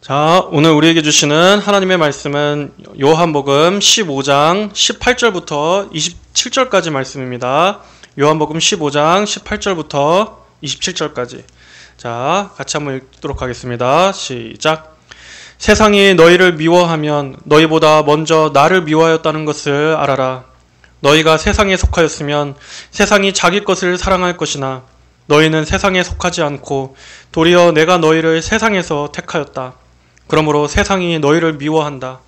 자, 오늘 우리에게 주시는 하나님의 말씀은 요한복음 15장 18절부터 27절까지 말씀입니다. 요한복음 15장 18절부터 27절까지. 자, 같이 한번 읽도록 하겠습니다. 시작. 세상이 너희를 미워하면 너희보다 먼저 나를 미워하였다는 것을 알아라. 너희가 세상에 속하였으면 세상이 자기 것을 사랑할 것이나 너희는 세상에 속하지 않고 도리어 내가 너희를 세상에서 택하였다. 그러므로 세상이 너희를 미워한다.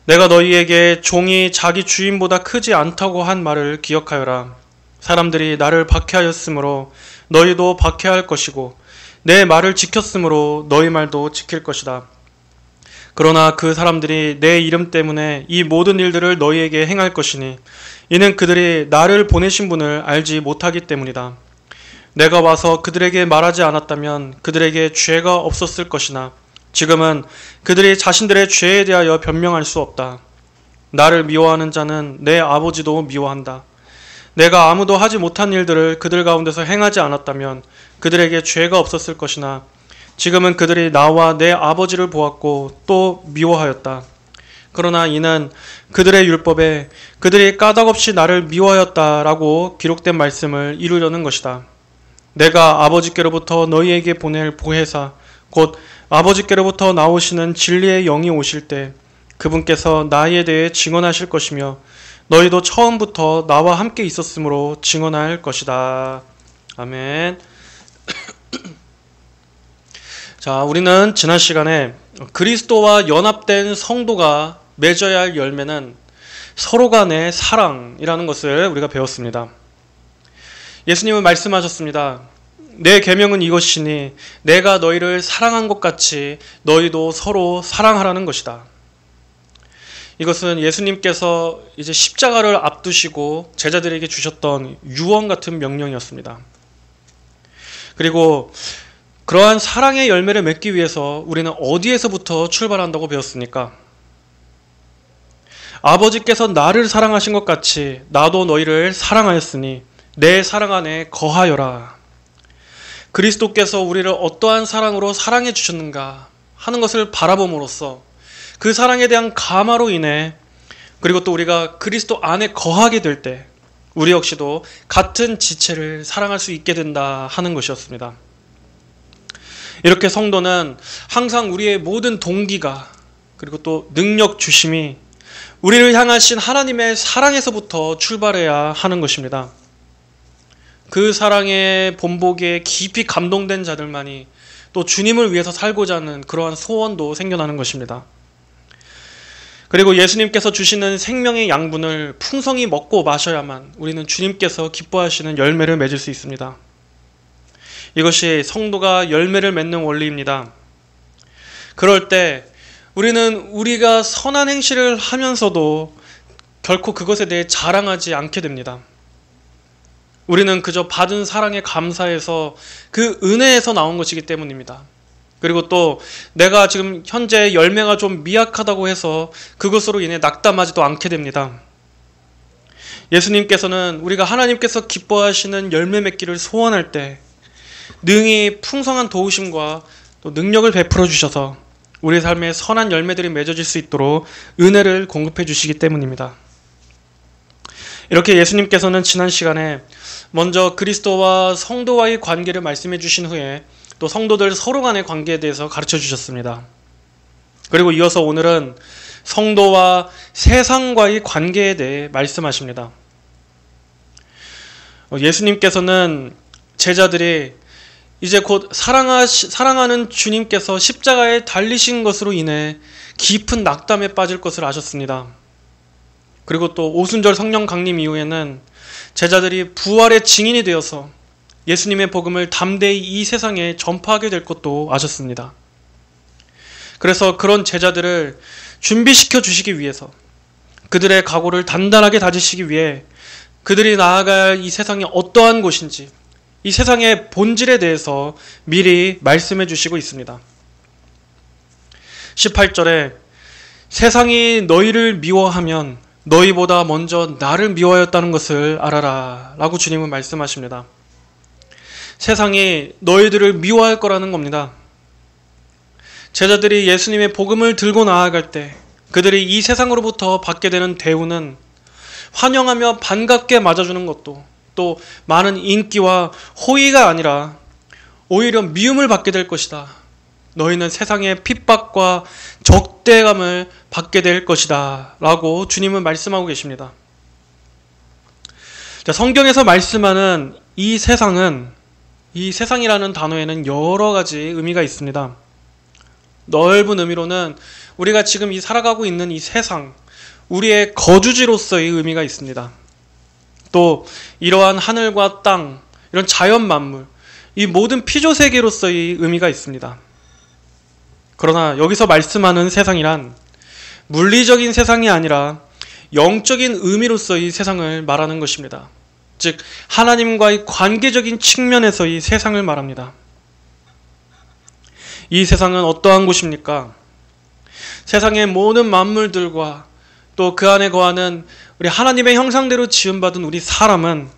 내가 너희에게 종이 자기 주인보다 크지 않다고 한 말을 기억하여라. 사람들이 나를 박해하였으므로 너희도 박해할 것이고 내 말을 지켰으므로 너희 말도 지킬 것이다. 그러나 그 사람들이 내 이름 때문에 이 모든 일들을 너희에게 행할 것이니 이는 그들이 나를 보내신 분을 알지 못하기 때문이다. 내가 와서 그들에게 말하지 않았다면 그들에게 죄가 없었을 것이나 지금은 그들이 자신들의 죄에 대하여 변명할 수 없다. 나를 미워하는 자는 내 아버지도 미워한다. 내가 아무도 하지 못한 일들을 그들 가운데서 행하지 않았다면 그들에게 죄가 없었을 것이나 지금은 그들이 나와 내 아버지를 보았고 또 미워하였다. 그러나 이는 그들의 율법에 그들이 까닭없이 나를 미워하였다라고 기록된 말씀을 이루려는 것이다. 내가 아버지께로부터 너희에게 보낼 보혜사 곧 아버지께로부터 나오시는 진리의 영이 오실 때 그분께서 나에 대해 증언하실 것이며 너희도 처음부터 나와 함께 있었으므로 증언할 것이다. 아멘. 자, 우리는 지난 시간에 그리스도와 연합된 성도가 맺어야 할 열매는 서로 간의 사랑이라는 것을 우리가 배웠습니다. 예수님은 말씀하셨습니다. 내 계명은 이것이니 내가 너희를 사랑한 것 같이 너희도 서로 사랑하라는 것이다. 이것은 예수님께서 이제 십자가를 앞두시고 제자들에게 주셨던 유언 같은 명령이었습니다. 그리고 그러한 사랑의 열매를 맺기 위해서 우리는 어디에서부터 출발한다고 배웠습니까? 아버지께서 나를 사랑하신 것 같이 나도 너희를 사랑하였으니 내 사랑 안에 거하여라. 그리스도께서 우리를 어떠한 사랑으로 사랑해 주셨는가 하는 것을 바라봄으로써 그 사랑에 대한 감화로 인해 그리고 또 우리가 그리스도 안에 거하게 될 때 우리 역시도 같은 지체를 사랑할 수 있게 된다 하는 것이었습니다. 이렇게 성도는 항상 우리의 모든 동기가 그리고 또 능력 주심이 우리를 향하신 하나님의 사랑에서부터 출발해야 하는 것입니다. 그 사랑의 본보기에 깊이 감동된 자들만이 또 주님을 위해서 살고자 하는 그러한 소원도 생겨나는 것입니다. 그리고 예수님께서 주시는 생명의 양분을 풍성히 먹고 마셔야만 우리는 주님께서 기뻐하시는 열매를 맺을 수 있습니다. 이것이 성도가 열매를 맺는 원리입니다. 그럴 때 우리는 우리가 선한 행실을 하면서도 결코 그것에 대해 자랑하지 않게 됩니다. 우리는 그저 받은 사랑에 감사해서 그 은혜에서 나온 것이기 때문입니다. 그리고 또 내가 지금 현재 열매가 좀 미약하다고 해서 그것으로 인해 낙담하지도 않게 됩니다. 예수님께서는 우리가 하나님께서 기뻐하시는 열매 맺기를 소원할 때 능히 풍성한 도우심과 또 능력을 베풀어 주셔서 우리 삶에 선한 열매들이 맺어질 수 있도록 은혜를 공급해 주시기 때문입니다. 이렇게 예수님께서는 지난 시간에 먼저 그리스도와 성도와의 관계를 말씀해 주신 후에 또 성도들 서로 간의 관계에 대해서 가르쳐 주셨습니다. 그리고 이어서 오늘은 성도와 세상과의 관계에 대해 말씀하십니다. 예수님께서는 제자들이 이제 곧 사랑하는 주님께서 십자가에 달리신 것으로 인해 깊은 낙담에 빠질 것을 아셨습니다. 그리고 또 오순절 성령 강림 이후에는 제자들이 부활의 증인이 되어서 예수님의 복음을 담대히 이 세상에 전파하게 될 것도 아셨습니다. 그래서 그런 제자들을 준비시켜 주시기 위해서 그들의 각오를 단단하게 다지시기 위해 그들이 나아가야 할 이 세상이 어떠한 곳인지 이 세상의 본질에 대해서 미리 말씀해 주시고 있습니다. 18절에 세상이 너희를 미워하면 너희보다 먼저 나를 미워하였다는 것을 알아라 라고 주님은 말씀하십니다. 세상이 너희들을 미워할 거라는 겁니다. 제자들이 예수님의 복음을 들고 나아갈 때 그들이 이 세상으로부터 받게 되는 대우는 환영하며 반갑게 맞아주는 것도 또 많은 인기와 호의가 아니라 오히려 미움을 받게 될 것이다. 너희는 세상의 핍박과 적대감을 받게 될 것이다 라고 주님은 말씀하고 계십니다. 자, 성경에서 말씀하는 이 세상이라는 단어에는 여러 가지 의미가 있습니다. 넓은 의미로는 우리가 지금 살아가고 있는 이 세상, 우리의 거주지로서의 의미가 있습니다. 또 이러한 하늘과 땅, 이런 자연 만물, 이 모든 피조세계로서의 의미가 있습니다. 그러나 여기서 말씀하는 세상이란 물리적인 세상이 아니라 영적인 의미로서의 세상을 말하는 것입니다. 즉 하나님과의 관계적인 측면에서의 세상을 말합니다. 이 세상은 어떠한 곳입니까? 세상의 모든 만물들과 또 그 안에 거하는 우리 하나님의 형상대로 지음받은 우리 사람은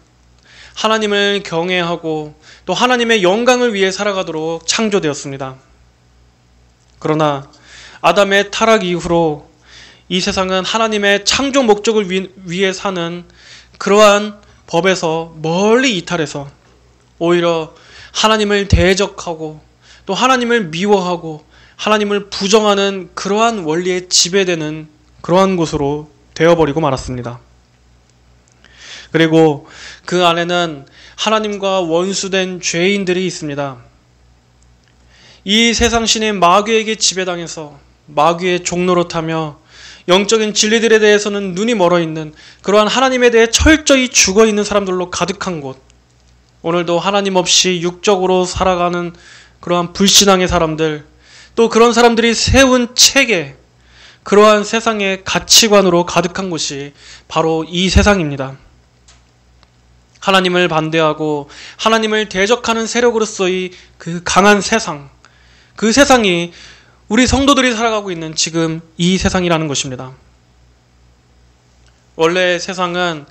하나님을 경외하고 또 하나님의 영광을 위해 살아가도록 창조되었습니다. 그러나 아담의 타락 이후로 이 세상은 하나님의 창조 목적을 위해 사는 그러한 법에서 멀리 이탈해서 오히려 하나님을 대적하고 또 하나님을 미워하고 하나님을 부정하는 그러한 원리에 지배되는 그러한 곳으로 되어버리고 말았습니다. 그리고 그 안에는 하나님과 원수된 죄인들이 있습니다. 이 세상 신의 마귀에게 지배당해서 마귀의 종노릇하며 영적인 진리들에 대해서는 눈이 멀어있는 그러한 하나님에 대해 철저히 죽어있는 사람들로 가득한 곳, 오늘도 하나님 없이 육적으로 살아가는 그러한 불신앙의 사람들, 또 그런 사람들이 세운 체계, 그러한 세상의 가치관으로 가득한 곳이 바로 이 세상입니다. 하나님을 반대하고 하나님을 대적하는 세력으로서의 그 강한 세상, 그 세상이 우리 성도들이 살아가고 있는 지금 이 세상이라는 것입니다. 원래 세상은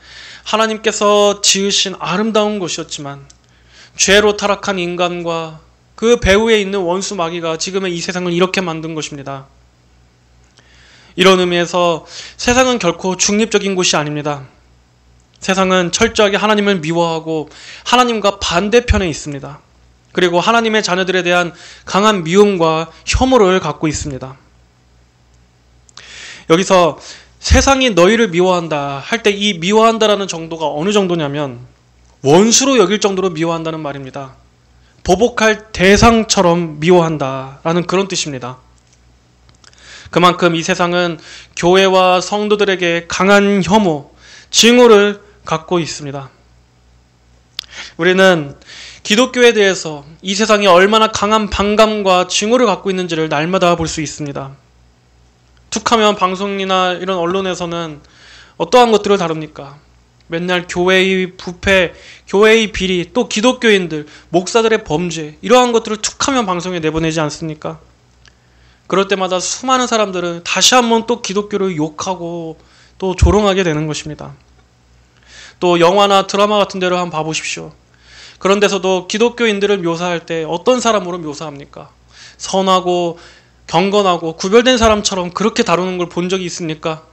하나님께서 지으신 아름다운 곳이었지만 죄로 타락한 인간과 그 배후에 있는 원수 마귀가 지금의 이 세상을 이렇게 만든 것입니다. 이런 의미에서 세상은 결코 중립적인 곳이 아닙니다. 세상은 철저하게 하나님을 미워하고 하나님과 반대편에 있습니다. 그리고 하나님의 자녀들에 대한 강한 미움과 혐오를 갖고 있습니다. 여기서 세상이 너희를 미워한다 할 때 이 미워한다라는 정도가 어느 정도냐면 원수로 여길 정도로 미워한다는 말입니다. 보복할 대상처럼 미워한다라는 그런 뜻입니다. 그만큼 이 세상은 교회와 성도들에게 강한 혐오, 증오를 갖고 있습니다. 우리는 기독교에 대해서 이 세상이 얼마나 강한 반감과 증오를 갖고 있는지를 날마다 볼 수 있습니다. 툭하면 방송이나 이런 언론에서는 어떠한 것들을 다룹니까? 맨날 교회의 부패, 교회의 비리, 또 기독교인들, 목사들의 범죄, 이러한 것들을 툭하면 방송에 내보내지 않습니까? 그럴 때마다 수많은 사람들은 다시 한번 또 기독교를 욕하고 또 조롱하게 되는 것입니다. 또 영화나 드라마 같은 데로 한번 봐보십시오. 그런 데서도 기독교인들을 묘사할 때 어떤 사람으로 묘사합니까? 선하고 경건하고 구별된 사람처럼 그렇게 다루는 걸 본 적이 있습니까?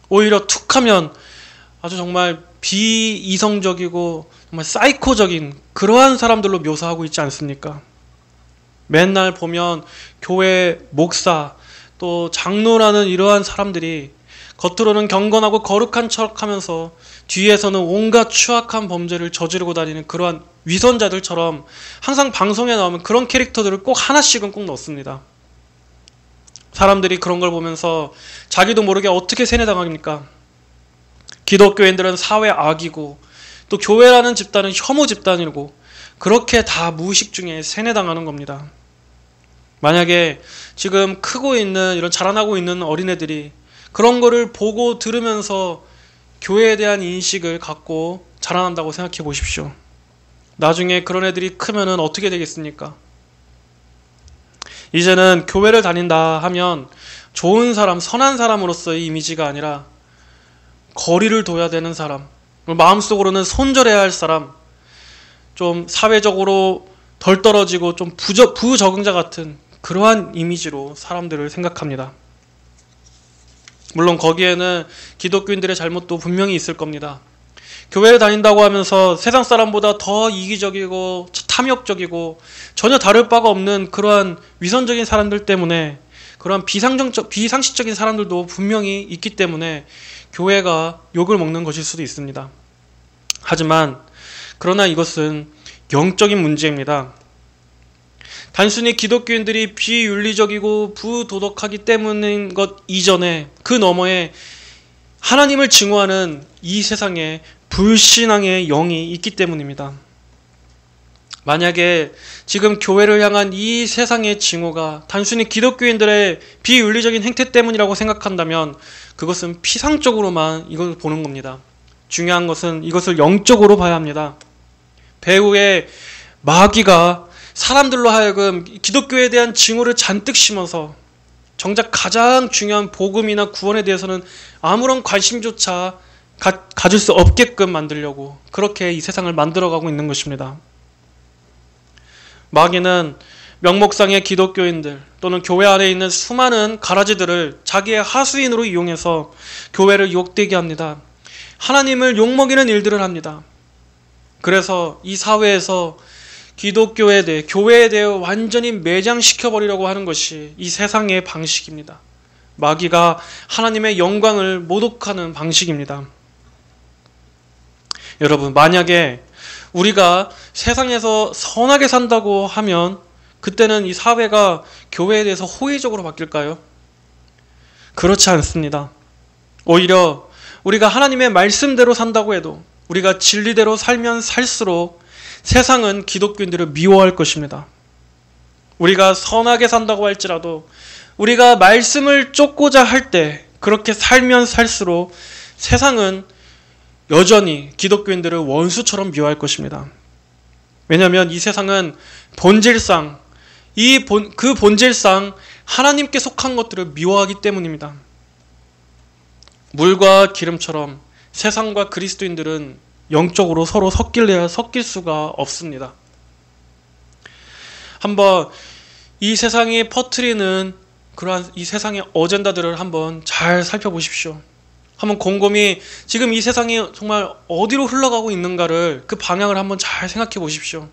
오히려 툭하면 아주 정말 비이성적이고 정말 사이코적인 그러한 사람들로 묘사하고 있지 않습니까? 맨날 보면 교회 목사 또 장로라는 이러한 사람들이 겉으로는 경건하고 거룩한 척하면서 뒤에서는 온갖 추악한 범죄를 저지르고 다니는 그러한 위선자들처럼 항상 방송에 나오면 그런 캐릭터들을 꼭 하나씩은 꼭 넣습니다. 사람들이 그런 걸 보면서 자기도 모르게 어떻게 세뇌당합니까? 기독교인들은 사회 악이고 또 교회라는 집단은 혐오 집단이고 그렇게 다 무의식 중에 세뇌당하는 겁니다. 만약에 지금 크고 있는 이런 자라나고 있는 어린애들이 그런 거를 보고 들으면서 교회에 대한 인식을 갖고 자라난다고 생각해 보십시오. 나중에 그런 애들이 크면은 어떻게 되겠습니까? 이제는 교회를 다닌다 하면 좋은 사람, 선한 사람으로서의 이미지가 아니라 거리를 둬야 되는 사람, 마음속으로는 손절해야 할 사람, 좀 사회적으로 덜 떨어지고 좀 부적응자 같은 그러한 이미지로 사람들을 생각합니다. 물론 거기에는 기독교인들의 잘못도 분명히 있을 겁니다. 교회에 다닌다고 하면서 세상 사람보다 더 이기적이고 탐욕적이고 전혀 다를 바가 없는 그러한 위선적인 사람들 때문에, 그러한 비상식적인 사람들도 분명히 있기 때문에 교회가 욕을 먹는 것일 수도 있습니다. 하지만 그러나 이것은 영적인 문제입니다. 단순히 기독교인들이 비윤리적이고 부도덕하기 때문인 것 이전에, 그 너머에 하나님을 증오하는 이 세상에 불신앙의 영이 있기 때문입니다. 만약에 지금 교회를 향한 이 세상의 증오가 단순히 기독교인들의 비윤리적인 행태 때문이라고 생각한다면 그것은 피상적으로만 이걸 보는 겁니다. 중요한 것은 이것을 영적으로 봐야 합니다. 배후의 마귀가 사람들로 하여금 기독교에 대한 증오를 잔뜩 심어서 정작 가장 중요한 복음이나 구원에 대해서는 아무런 관심조차 가질 수 없게끔 만들려고 그렇게 이 세상을 만들어가고 있는 것입니다. 마귀는 명목상의 기독교인들 또는 교회 안에 있는 수많은 가라지들을 자기의 하수인으로 이용해서 교회를 욕되게 합니다. 하나님을 욕먹이는 일들을 합니다. 그래서 이 사회에서 기독교에 대해, 교회에 대해 완전히 매장시켜버리려고 하는 것이 이 세상의 방식입니다. 마귀가 하나님의 영광을 모독하는 방식입니다. 여러분, 만약에 우리가 세상에서 선하게 산다고 하면 그때는 이 사회가 교회에 대해서 호의적으로 바뀔까요? 그렇지 않습니다. 오히려 우리가 하나님의 말씀대로 산다고 해도, 우리가 진리대로 살면 살수록 세상은 기독교인들을 미워할 것입니다. 우리가 선하게 산다고 할지라도, 우리가 말씀을 쫓고자 할 때 그렇게 살면 살수록 세상은 여전히 기독교인들을 원수처럼 미워할 것입니다. 왜냐하면 이 세상은 본질상, 그 본질상 하나님께 속한 것들을 미워하기 때문입니다. 물과 기름처럼 세상과 그리스도인들은 영적으로 서로 섞일 수가 없습니다. 한번 이 세상이 퍼뜨리는 그러한 이 세상의 어젠다들을 한번 잘 살펴보십시오. 한번 곰곰이 지금 이 세상이 정말 어디로 흘러가고 있는가를, 그 방향을 한번 잘 생각해 보십시오.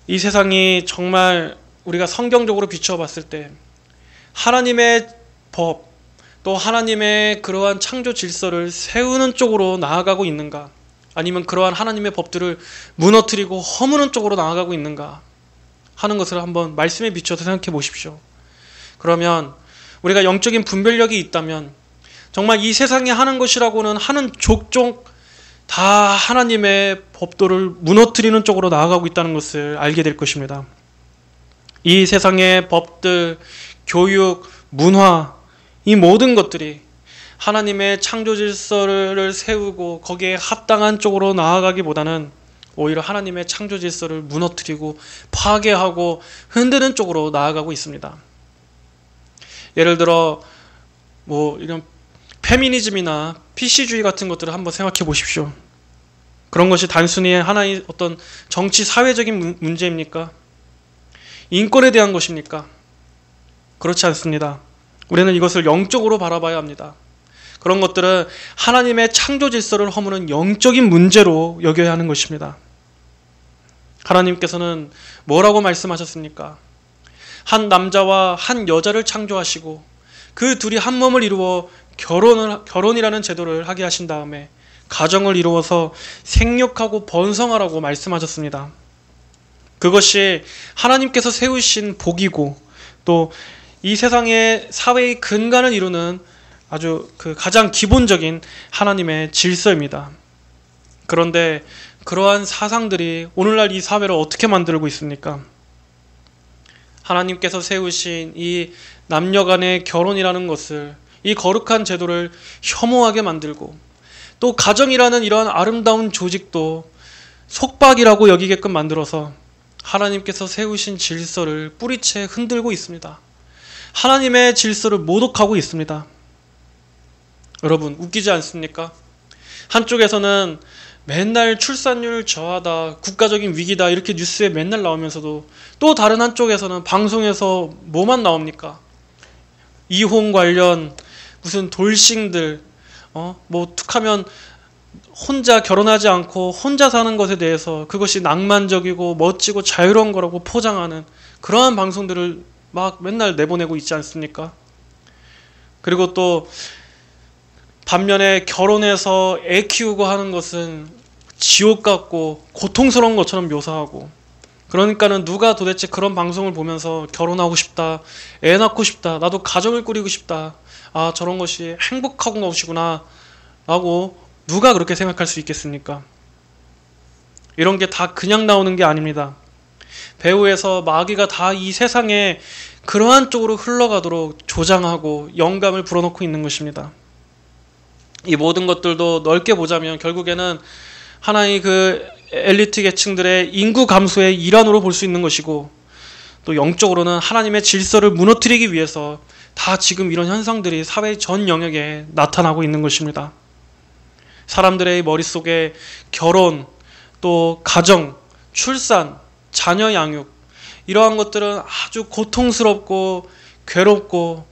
이 세상이 정말 우리가 성경적으로 비춰봤을 때 하나님의 법, 또 하나님의 그러한 창조 질서를 세우는 쪽으로 나아가고 있는가, 아니면 그러한 하나님의 법들을 무너뜨리고 허무는 쪽으로 나아가고 있는가 하는 것을 한번 말씀에 비춰서 생각해 보십시오. 그러면 우리가 영적인 분별력이 있다면 정말 이 세상에 하는 것이라고는 하는 족족 다 하나님의 법도를 무너뜨리는 쪽으로 나아가고 있다는 것을 알게 될 것입니다. 이 세상의 법들, 교육, 문화, 이 모든 것들이 하나님의 창조 질서를 세우고 거기에 합당한 쪽으로 나아가기보다는 오히려 하나님의 창조 질서를 무너뜨리고 파괴하고 흔드는 쪽으로 나아가고 있습니다. 예를 들어 이런 페미니즘이나 PC주의 같은 것들을 한번 생각해 보십시오. 그런 것이 단순히 하나의 어떤 정치 사회적인 문제입니까? 인권에 대한 것입니까? 그렇지 않습니다. 우리는 이것을 영적으로 바라봐야 합니다. 그런 것들은 하나님의 창조 질서를 허무는 영적인 문제로 여겨야 하는 것입니다. 하나님께서는 뭐라고 말씀하셨습니까? 한 남자와 한 여자를 창조하시고 그 둘이 한 몸을 이루어 결혼이라는 제도를 하게 하신 다음에 가정을 이루어서 생육하고 번성하라고 말씀하셨습니다. 그것이 하나님께서 세우신 복이고 또 이 세상의 사회의 근간을 이루는 아주 가장 기본적인 하나님의 질서입니다. 그런데 그러한 사상들이 오늘날 이 사회를 어떻게 만들고 있습니까? 하나님께서 세우신 이 남녀 간의 결혼이라는 것을, 이 거룩한 제도를 혐오하게 만들고 또 가정이라는 이러한 아름다운 조직도 속박이라고 여기게끔 만들어서 하나님께서 세우신 질서를 뿌리채 흔들고 있습니다. 하나님의 질서를 모독하고 있습니다. 여러분, 웃기지 않습니까? 한쪽에서는 맨날 출산율 저하다, 국가적인 위기다 이렇게 뉴스에 맨날 나오면서도 또 다른 한쪽에서는 방송에서 뭐만 나옵니까? 이혼 관련 무슨 돌싱들, 뭐 툭하면 혼자 결혼하지 않고 혼자 사는 것에 대해서 그것이 낭만적이고 멋지고 자유로운 거라고 포장하는 그러한 방송들을 막 맨날 내보내고 있지 않습니까? 그리고 또 반면에 결혼해서 애 키우고 하는 것은 지옥 같고 고통스러운 것처럼 묘사하고, 그러니까는 누가 도대체 그런 방송을 보면서 결혼하고 싶다, 애 낳고 싶다, 나도 가정을 꾸리고 싶다, 아 저런 것이 행복한 것이구나 라고 누가 그렇게 생각할 수 있겠습니까? 이런 게 다 그냥 나오는 게 아닙니다. 배후에서 마귀가 다 이 세상에 그러한 쪽으로 흘러가도록 조장하고 영감을 불어넣고 있는 것입니다. 이 모든 것들도 넓게 보자면 결국에는 하나의 그 엘리트 계층들의 인구 감소의 일환으로 볼 수 있는 것이고, 또 영적으로는 하나님의 질서를 무너뜨리기 위해서 다 지금 이런 현상들이 사회 전 영역에 나타나고 있는 것입니다. 사람들의 머릿속에 결혼, 또 가정, 출산, 자녀 양육, 이러한 것들은 아주 고통스럽고 괴롭고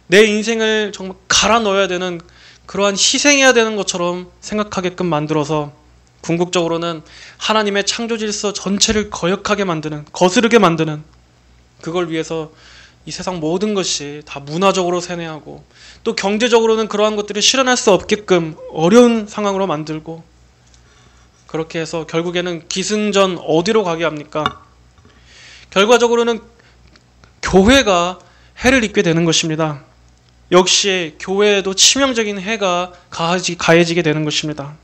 내 인생을 정말 갈아 넣어야 되는, 그러한 희생해야 되는 것처럼 생각하게끔 만들어서 궁극적으로는 하나님의 창조 질서 전체를 거역하게 만드는, 거스르게 만드는, 그걸 위해서 이 세상 모든 것이 다 문화적으로 세뇌하고 또 경제적으로는 그러한 것들이 실현할 수 없게끔 어려운 상황으로 만들고, 그렇게 해서 결국에는 기승전 어디로 가게 합니까? 결과적으로는 교회가 해를 입게 되는 것입니다. 역시 교회에도 치명적인 해가 가해지게 되는 것입니다.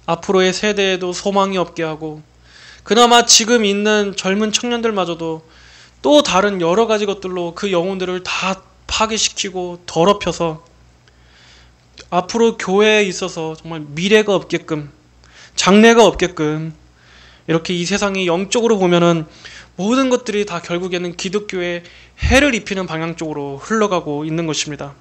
앞으로의 세대에도 소망이 없게 하고, 그나마 지금 있는 젊은 청년들마저도 또 다른 여러 가지 것들로 그 영혼들을 다 파괴시키고 더럽혀서 앞으로 교회에 있어서 정말 미래가 없게끔, 장래가 없게끔, 이렇게 이 세상이 영적으로 보면은 모든 것들이 다 결국에는 기독교에 해를 입히는 방향 쪽으로 흘러가고 있는 것입니다.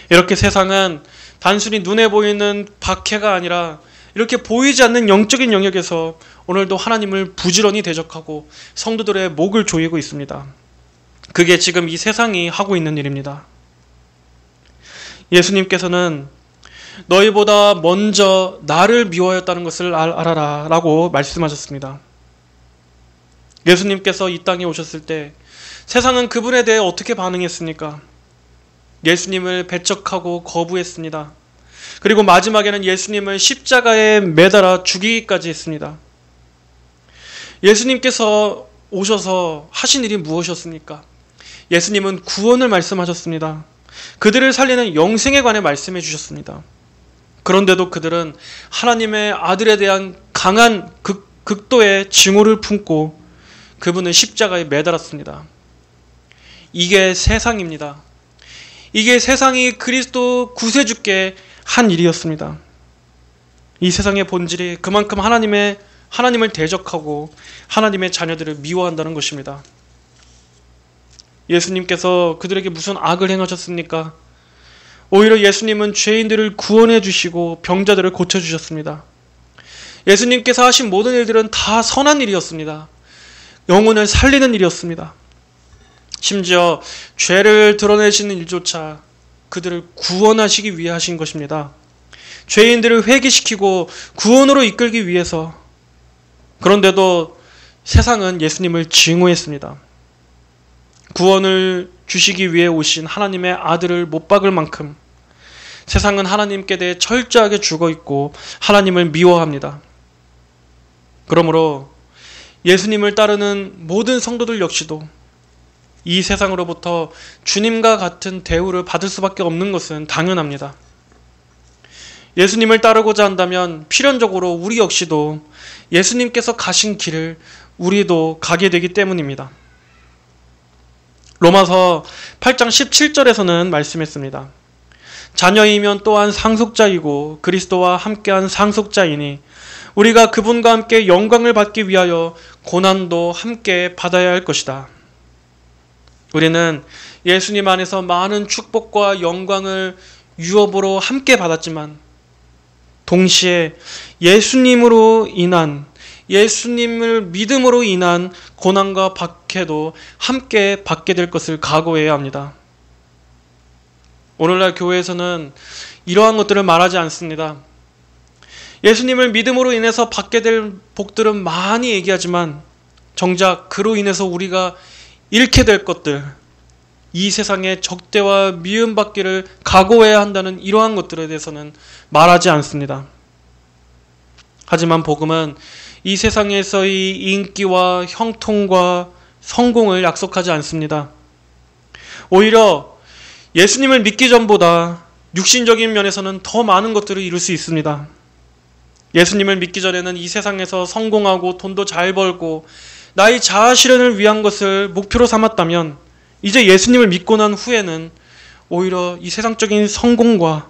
이렇게 세상은 단순히 눈에 보이는 박해가 아니라 이렇게 보이지 않는 영적인 영역에서 오늘도 하나님을 부지런히 대적하고 성도들의 목을 조이고 있습니다. 그게 지금 이 세상이 하고 있는 일입니다. 예수님께서는 너희보다 먼저 나를 미워하였다는 것을 알아라 라고 말씀하셨습니다. 예수님께서 이 땅에 오셨을 때 세상은 그분에 대해 어떻게 반응했습니까? 예수님을 배척하고 거부했습니다. 그리고 마지막에는 예수님을 십자가에 매달아 죽이기까지 했습니다. 예수님께서 오셔서 하신 일이 무엇이었습니까? 예수님은 구원을 말씀하셨습니다. 그들을 살리는 영생에 관해 말씀해 주셨습니다. 그런데도 그들은 하나님의 아들에 대한 강한 극도의 증오를 품고 그분을 십자가에 매달았습니다. 이게 세상입니다. 이게 세상이 그리스도 구세주께 한 일이었습니다. 이 세상의 본질이 그만큼 하나님을 대적하고 하나님의 자녀들을 미워한다는 것입니다. 예수님께서 그들에게 무슨 악을 행하셨습니까? 오히려 예수님은 죄인들을 구원해 주시고 병자들을 고쳐 주셨습니다. 예수님께서 하신 모든 일들은 다 선한 일이었습니다. 영혼을 살리는 일이었습니다. 심지어 죄를 드러내시는 일조차 그들을 구원하시기 위해 하신 것입니다. 죄인들을 회개시키고 구원으로 이끌기 위해서. 그런데도 세상은 예수님을 증오했습니다. 구원을 주시기 위해 오신 하나님의 아들을 못 박을 만큼 세상은 하나님께 대해 철저하게 죽어있고 하나님을 미워합니다. 그러므로 예수님을 따르는 모든 성도들 역시도 이 세상으로부터 주님과 같은 대우를 받을 수밖에 없는 것은 당연합니다. 예수님을 따르고자 한다면 필연적으로 우리 역시도 예수님께서 가신 길을 우리도 가게 되기 때문입니다. 로마서 8장 17절에서는 말씀했습니다. 자녀이면 또한 상속자이고 그리스도와 함께한 상속자이니 우리가 그분과 함께 영광을 받기 위하여 고난도 함께 받아야 할 것이다. 우리는 예수님 안에서 많은 축복과 영광을 유업으로 함께 받았지만 동시에 예수님으로 인한, 예수님을 믿음으로 인한 고난과 박해도 함께 받게 될 것을 각오해야 합니다. 오늘날 교회에서는 이러한 것들을 말하지 않습니다. 예수님을 믿음으로 인해서 받게 될 복들은 많이 얘기하지만 정작 그로 인해서 우리가 잃게 될 것들, 이 세상의 적대와 미움받기를 각오해야 한다는 이러한 것들에 대해서는 말하지 않습니다. 하지만 복음은 이 세상에서의 인기와 형통과 성공을 약속하지 않습니다. 오히려 예수님을 믿기 전보다 육신적인 면에서는 더 많은 것들을 이룰 수 있습니다. 예수님을 믿기 전에는 이 세상에서 성공하고 돈도 잘 벌고 나의 자아 실현을 위한 것을 목표로 삼았다면 이제 예수님을 믿고 난 후에는 오히려 이 세상적인 성공과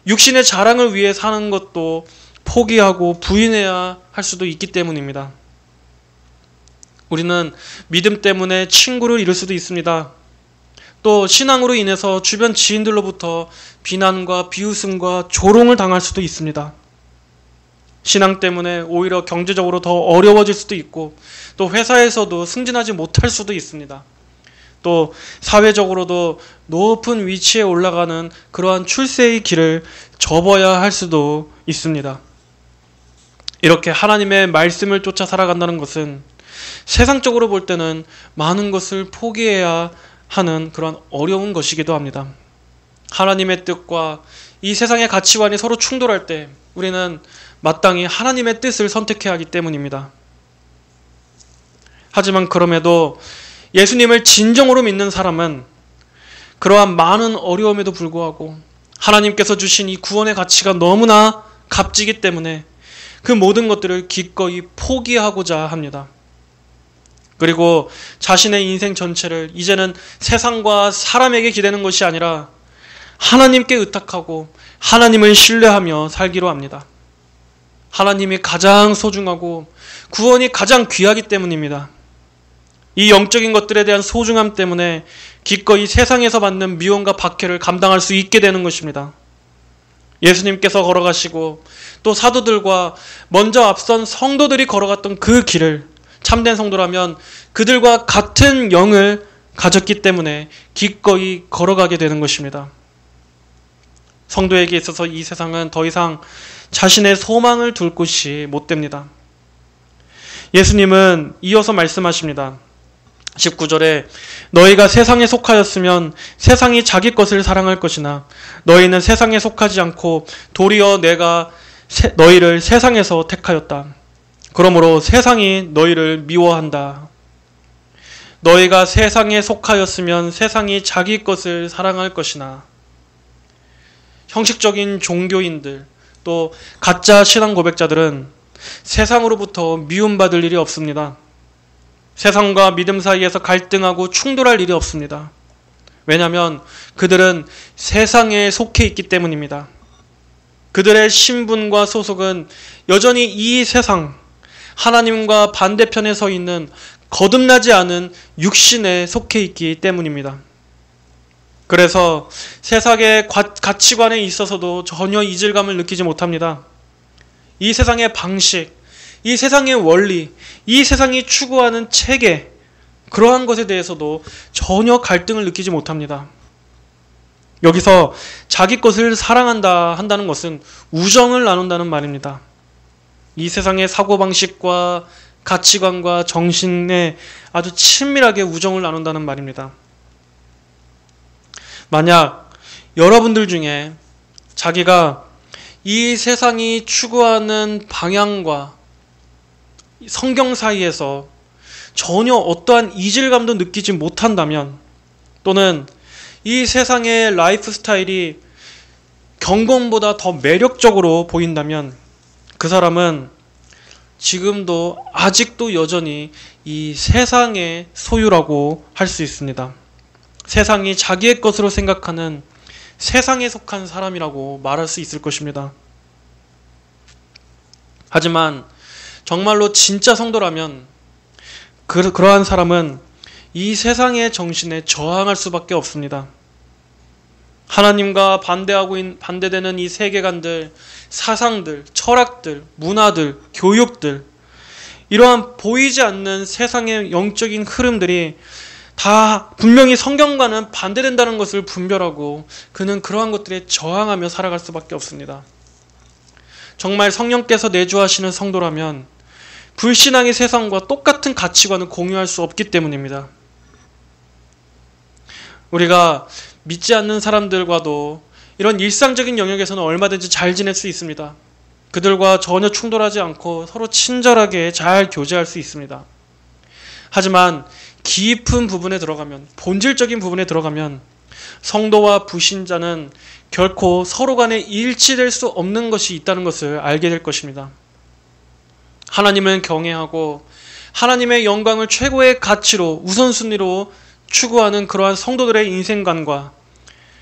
육신의 자랑을 위해 사는 것도 포기하고 부인해야 할 수도 있기 때문입니다. 우리는 믿음 때문에 친구를 잃을 수도 있습니다. 또 신앙으로 인해서 주변 지인들로부터 비난과 비웃음과 조롱을 당할 수도 있습니다. 신앙 때문에 오히려 경제적으로 더 어려워질 수도 있고 또 회사에서도 승진하지 못할 수도 있습니다. 또 사회적으로도 높은 위치에 올라가는 그러한 출세의 길을 접어야 할 수도 있습니다. 이렇게 하나님의 말씀을 쫓아 살아간다는 것은 세상적으로 볼 때는 많은 것을 포기해야 하는 그런 어려운 것이기도 합니다. 하나님의 뜻과 이 세상의 가치관이 서로 충돌할 때 우리는 마땅히 하나님의 뜻을 선택해야 하기 때문입니다. 하지만 그럼에도 예수님을 진정으로 믿는 사람은 그러한 많은 어려움에도 불구하고 하나님께서 주신 이 구원의 가치가 너무나 값지기 때문에 그 모든 것들을 기꺼이 포기하고자 합니다. 그리고 자신의 인생 전체를 이제는 세상과 사람에게 기대는 것이 아니라 하나님께 의탁하고 하나님을 신뢰하며 살기로 합니다. 하나님이 가장 소중하고 구원이 가장 귀하기 때문입니다. 이 영적인 것들에 대한 소중함 때문에 기꺼이 세상에서 받는 미움과 박해를 감당할 수 있게 되는 것입니다. 예수님께서 걸어가시고 또 사도들과 먼저 앞선 성도들이 걸어갔던 그 길을 참된 성도라면 그들과 같은 영을 가졌기 때문에 기꺼이 걸어가게 되는 것입니다. 성도에게 있어서 이 세상은 더 이상 자신의 소망을 둘 곳이 못 됩니다. 예수님은 이어서 말씀하십니다. 19절에 너희가 세상에 속하였으면 세상이 자기 것을 사랑할 것이나 너희는 세상에 속하지 않고 도리어 내가 너희를 세상에서 택하였다. 그러므로 세상이 너희를 미워한다. 너희가 세상에 속하였으면 세상이 자기 것을 사랑할 것이나 형식적인 종교인들 또 가짜 신앙 고백자들은 세상으로부터 미움받을 일이 없습니다. 세상과 믿음 사이에서 갈등하고 충돌할 일이 없습니다. 왜냐하면 그들은 세상에 속해 있기 때문입니다. 그들의 신분과 소속은 여전히 이 세상, 하나님과 반대편에 서 있는 거듭나지 않은 육신에 속해 있기 때문입니다. 그래서 세상의 가치관에 있어서도 전혀 이질감을 느끼지 못합니다. 이 세상의 방식, 이 세상의 원리, 이 세상이 추구하는 체계, 그러한 것에 대해서도 전혀 갈등을 느끼지 못합니다. 여기서 자기 것을 사랑한다 한다는 것은 우정을 나눈다는 말입니다. 이 세상의 사고방식과 가치관과 정신에 아주 친밀하게 우정을 나눈다는 말입니다. 만약 여러분들 중에 자기가 이 세상이 추구하는 방향과 성경 사이에서 전혀 어떠한 이질감도 느끼지 못한다면, 또는 이 세상의 라이프 스타일이 경건보다 더 매력적으로 보인다면 그 사람은 지금도 아직도 여전히 이 세상의 소유라고 할 수 있습니다. 세상이 자기의 것으로 생각하는 세상에 속한 사람이라고 말할 수 있을 것입니다. 하지만 정말로 진짜 성도라면 그러한 사람은 이 세상의 정신에 저항할 수밖에 없습니다. 하나님과 반대되는 이 세계관들, 사상들, 철학들, 문화들, 교육들, 이러한 보이지 않는 세상의 영적인 흐름들이 다 분명히 성경과는 반대된다는 것을 분별하고 그는 그러한 것들에 저항하며 살아갈 수밖에 없습니다. 정말 성령께서 내주하시는 성도라면 불신앙의 세상과 똑같은 가치관을 공유할 수 없기 때문입니다. 우리가 믿지 않는 사람들과도 이런 일상적인 영역에서는 얼마든지 잘 지낼 수 있습니다. 그들과 전혀 충돌하지 않고 서로 친절하게 잘 교제할 수 있습니다. 하지만 깊은 부분에 들어가면, 본질적인 부분에 들어가면 성도와 불신자는 결코 서로 간에 일치될 수 없는 것이 있다는 것을 알게 될 것입니다. 하나님을 경외하고 하나님의 영광을 최고의 가치로 우선순위로 추구하는 그러한 성도들의 인생관과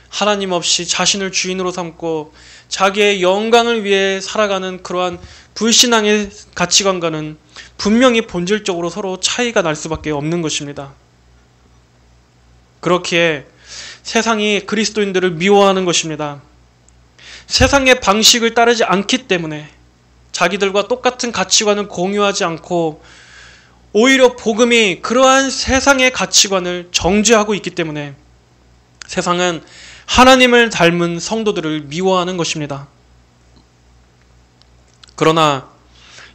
하나님 없이 자신을 주인으로 삼고 자기의 영광을 위해 살아가는 그러한 불신앙의 가치관과는 분명히 본질적으로 서로 차이가 날 수밖에 없는 것입니다. 그렇기에 세상이 그리스도인들을 미워하는 것입니다. 세상의 방식을 따르지 않기 때문에 자기들과 똑같은 가치관을 공유하지 않고 오히려 복음이 그러한 세상의 가치관을 정죄하고 있기 때문에 세상은 하나님을 닮은 성도들을 미워하는 것입니다. 그러나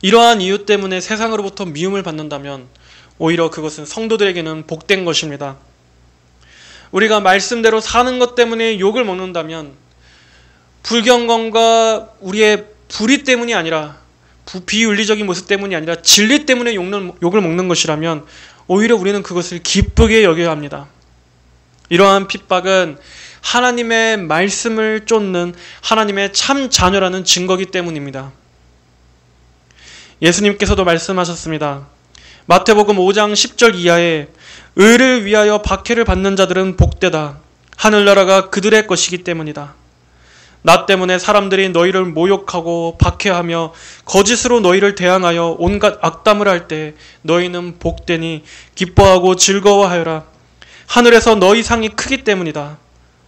이러한 이유 때문에 세상으로부터 미움을 받는다면 오히려 그것은 성도들에게는 복된 것입니다. 우리가 말씀대로 사는 것 때문에 욕을 먹는다면 불경건과 우리의 불의 때문이 아니라 비윤리적인 모습 때문이 아니라 진리 때문에 욕을 먹는 것이라면 오히려 우리는 그것을 기쁘게 여겨야 합니다. 이러한 핍박은 하나님의 말씀을 쫓는 하나님의 참 자녀라는 증거이기 때문입니다. 예수님께서도 말씀하셨습니다. 마태복음 5장 10절 이하에 의를 위하여 박해를 받는 자들은 복되다. 하늘나라가 그들의 것이기 때문이다. 나 때문에 사람들이 너희를 모욕하고 박해하며 거짓으로 너희를 대항하여 온갖 악담을 할 때 너희는 복되니 기뻐하고 즐거워하여라. 하늘에서 너희 상이 크기 때문이다.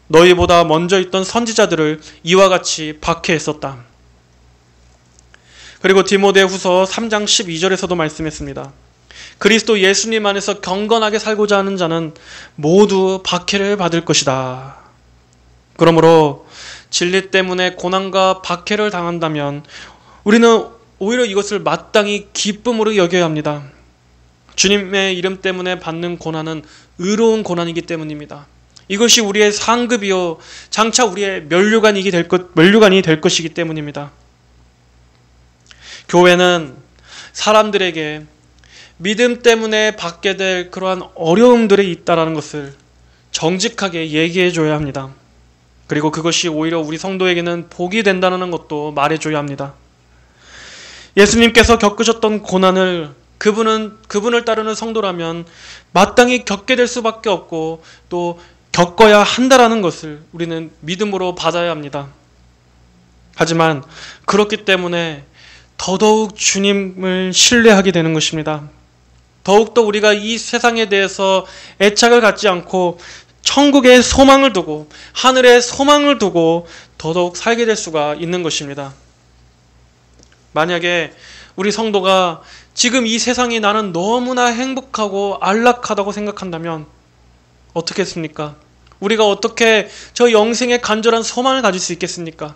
너희보다 먼저 있던 선지자들을 이와 같이 박해했었다. 그리고 디모데후서 3장 12절에서도 말씀했습니다. 그리스도 예수님 안에서 경건하게 살고자 하는 자는 모두 박해를 받을 것이다. 그러므로 진리 때문에 고난과 박해를 당한다면 우리는 오히려 이것을 마땅히 기쁨으로 여겨야 합니다. 주님의 이름 때문에 받는 고난은 의로운 고난이기 때문입니다. 이것이 우리의 상급이요 장차 우리의 면류관이 될 것이기 때문입니다. 교회는 사람들에게 믿음 때문에 받게 될 그러한 어려움들이 있다는 것을 정직하게 얘기해 줘야 합니다. 그리고 그것이 오히려 우리 성도에게는 복이 된다는 것도 말해줘야 합니다. 예수님께서 겪으셨던 고난을 그분을 따르는 성도라면 마땅히 겪게 될 수밖에 없고 또 겪어야 한다라는 것을 우리는 믿음으로 받아야 합니다. 하지만 그렇기 때문에 더더욱 주님을 신뢰하게 되는 것입니다. 더욱더 우리가 이 세상에 대해서 애착을 갖지 않고 천국의 소망을 두고 하늘의 소망을 두고 더더욱 살게 될 수가 있는 것입니다. 만약에 우리 성도가 지금 이 세상이 나는 너무나 행복하고 안락하다고 생각한다면 어떻겠습니까? 우리가 어떻게 저 영생의 간절한 소망을 가질 수 있겠습니까?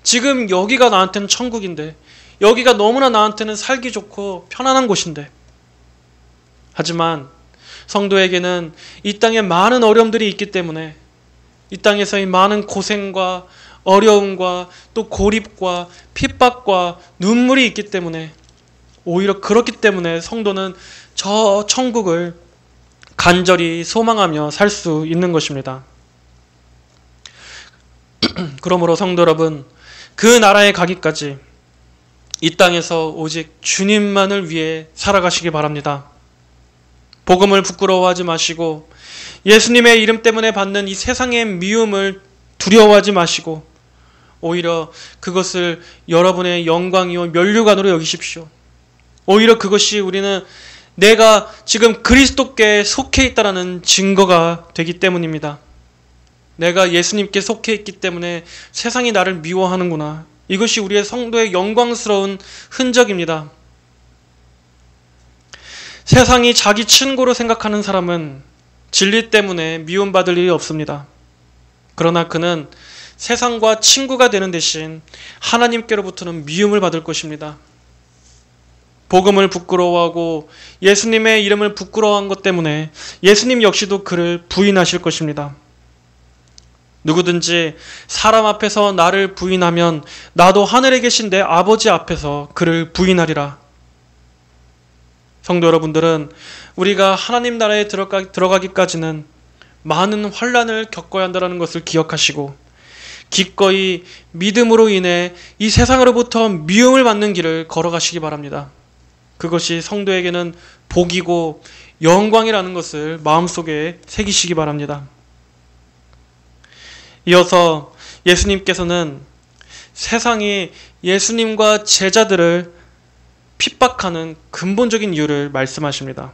지금 여기가 나한테는 천국인데 여기가 너무나 나한테는 살기 좋고 편안한 곳인데 하지만 성도에게는 이 땅에 많은 어려움들이 있기 때문에 이 땅에서의 많은 고생과 어려움과 또 고립과 핍박과 눈물이 있기 때문에 오히려 그렇기 때문에 성도는 저 천국을 간절히 소망하며 살 수 있는 것입니다. 그러므로 성도 여러분, 그 나라에 가기까지 이 땅에서 오직 주님만을 위해 살아가시기 바랍니다. 복음을 부끄러워하지 마시고 예수님의 이름 때문에 받는 이 세상의 미움을 두려워하지 마시고 오히려 그것을 여러분의 영광이요 면류관으로 여기십시오. 오히려 그것이 우리는 내가 지금 그리스도께 속해 있다라는 증거가 되기 때문입니다. 내가 예수님께 속해 있기 때문에 세상이 나를 미워하는구나. 이것이 우리의 성도의 영광스러운 흔적입니다. 세상이 자기 친구로 생각하는 사람은 진리 때문에 미움받을 일이 없습니다. 그러나 그는 세상과 친구가 되는 대신 하나님께로부터는 미움을 받을 것입니다. 복음을 부끄러워하고 예수님의 이름을 부끄러워한 것 때문에 예수님 역시도 그를 부인하실 것입니다. 누구든지 사람 앞에서 나를 부인하면 나도 하늘에 계신 내 아버지 앞에서 그를 부인하리라. 성도 여러분들은 우리가 하나님 나라에 들어가기까지는 많은 환난을 겪어야 한다는 것을 기억하시고 기꺼이 믿음으로 인해 이 세상으로부터 미움을 받는 길을 걸어가시기 바랍니다. 그것이 성도에게는 복이고 영광이라는 것을 마음속에 새기시기 바랍니다. 이어서 예수님께서는 세상이 예수님과 제자들을 핍박하는 근본적인 이유를 말씀하십니다.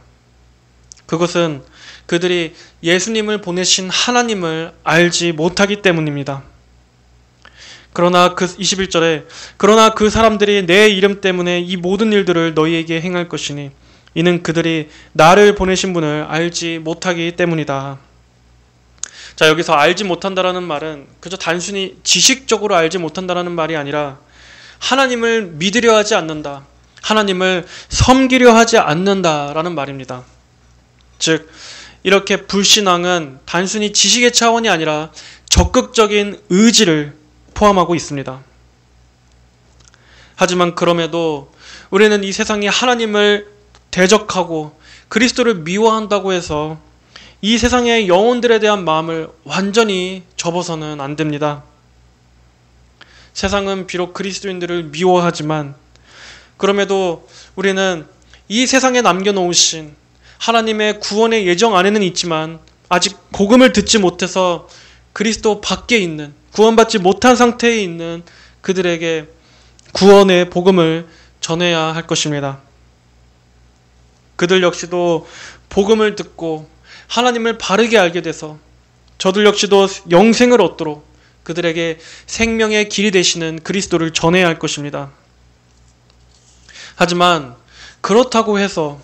그것은 그들이 예수님을 보내신 하나님을 알지 못하기 때문입니다. 그러나 21절에 그러나 그 사람들이 내 이름 때문에 이 모든 일들을 너희에게 행할 것이니 이는 그들이 나를 보내신 분을 알지 못하기 때문이다. 자, 여기서 알지 못한다라는 말은 그저 단순히 지식적으로 알지 못한다라는 말이 아니라 하나님을 믿으려 하지 않는다, 하나님을 섬기려 하지 않는다라는 말입니다. 즉 이렇게 불신앙은 단순히 지식의 차원이 아니라 적극적인 의지를 포함하고 있습니다. 하지만 그럼에도 우리는 이 세상이 하나님을 대적하고 그리스도를 미워한다고 해서 이 세상의 영혼들에 대한 마음을 완전히 접어서는 안 됩니다. 세상은 비록 그리스도인들을 미워하지만 그럼에도 우리는 이 세상에 남겨놓으신 하나님의 구원의 예정 안에는 있지만 아직 복음을 듣지 못해서 그리스도 밖에 있는, 구원받지 못한 상태에 있는 그들에게 구원의 복음을 전해야 할 것입니다. 그들 역시도 복음을 듣고 하나님을 바르게 알게 돼서 저들 역시도 영생을 얻도록 그들에게 생명의 길이 되시는 그리스도를 전해야 할 것입니다. 하지만 그렇다고 해서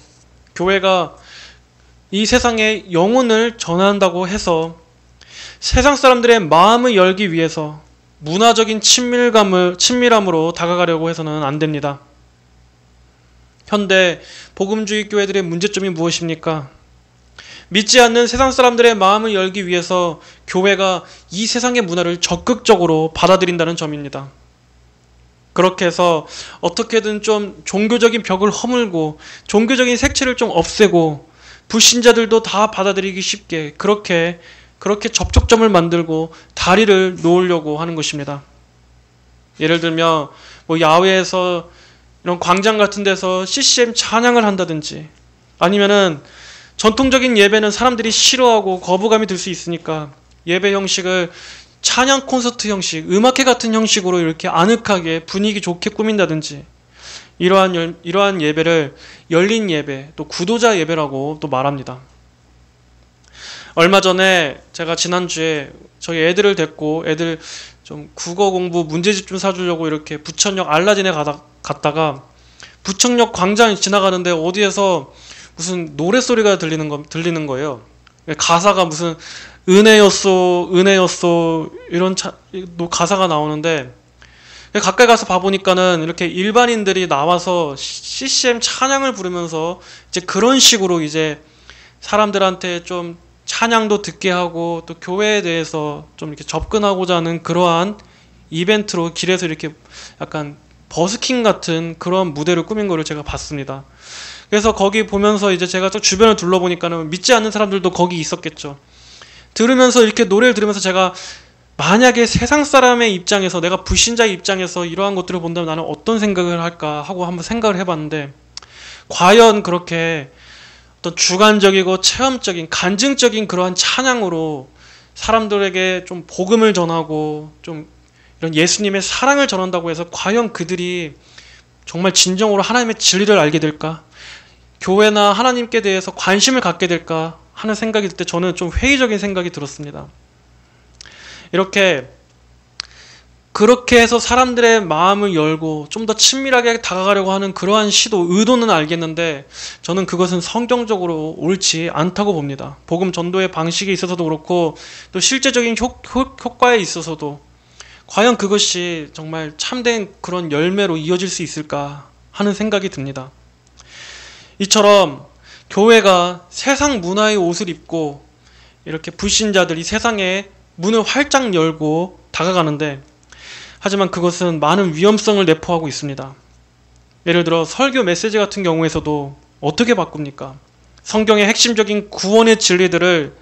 교회가 이 세상에 영혼을 전한다고 해서 세상 사람들의 마음을 열기 위해서 문화적인 친밀함으로 다가가려고 해서는 안 됩니다. 현대 복음주의 교회들의 문제점이 무엇입니까? 믿지 않는 세상 사람들의 마음을 열기 위해서 교회가 이 세상의 문화를 적극적으로 받아들인다는 점입니다. 그렇게 해서 어떻게든 좀 종교적인 벽을 허물고 종교적인 색채를 좀 없애고 불신자들도 다 받아들이기 쉽게 그렇게 접촉점을 만들고 다리를 놓으려고 하는 것입니다. 예를 들면 야외에서 이런 광장 같은 데서 CCM 찬양을 한다든지 아니면은 전통적인 예배는 사람들이 싫어하고 거부감이 들 수 있으니까 예배 형식을 찬양 콘서트 형식, 음악회 같은 형식으로 이렇게 아늑하게 분위기 좋게 꾸민다든지 이러한 예배를 열린 예배, 또 구도자 예배라고 또 말합니다. 얼마 전에 제가 지난주에 저희 애들을 데리고 애들 좀 국어 공부 문제집 좀 사주려고 이렇게 부천역 알라딘에 갔다가 부천역 광장 지나가는데 어디에서 무슨 노래소리가 들리는 거예요. 가사가 무슨 은혜였소 이런 가사가 나오는데 가까이 가서 봐보니까는 이렇게 일반인들이 나와서 CCM 찬양을 부르면서 이제 그런 식으로 이제 사람들한테 좀 찬양도 듣게 하고 또 교회에 대해서 좀 이렇게 접근하고자 하는 그러한 이벤트로 길에서 이렇게 약간 버스킹 같은 그런 무대를 꾸민 거를 제가 봤습니다. 그래서 거기 보면서 이제 제가 또 주변을 둘러보니까는 믿지 않는 사람들도 거기 있었겠죠. 들으면서 이렇게 노래를 들으면서 제가 만약에 세상 사람의 입장에서 내가 불신자의 입장에서 이러한 것들을 본다면 나는 어떤 생각을 할까 하고 한번 생각을 해봤는데 과연 그렇게 어떤 주관적이고 체험적인 간증적인 그러한 찬양으로 사람들에게 좀 복음을 전하고 좀 이런 예수님의 사랑을 전한다고 해서 과연 그들이 정말 진정으로 하나님의 진리를 알게 될까? 교회나 하나님께 대해서 관심을 갖게 될까 하는 생각이 들 때 저는 좀 회의적인 생각이 들었습니다. 이렇게 그렇게 해서 사람들의 마음을 열고 좀 더 친밀하게 다가가려고 하는 그러한 시도, 의도는 알겠는데 저는 그것은 성경적으로 옳지 않다고 봅니다. 복음 전도의 방식에 있어서도 그렇고 또 실제적인 효과에 있어서도 과연 그것이 정말 참된 그런 열매로 이어질 수 있을까 하는 생각이 듭니다. 이처럼 교회가 세상 문화의 옷을 입고 이렇게 불신자들이 세상에 문을 활짝 열고 다가가는데, 하지만 그것은 많은 위험성을 내포하고 있습니다. 예를 들어 설교 메시지 같은 경우에서도 어떻게 바꿉니까? 성경의 핵심적인 구원의 진리들을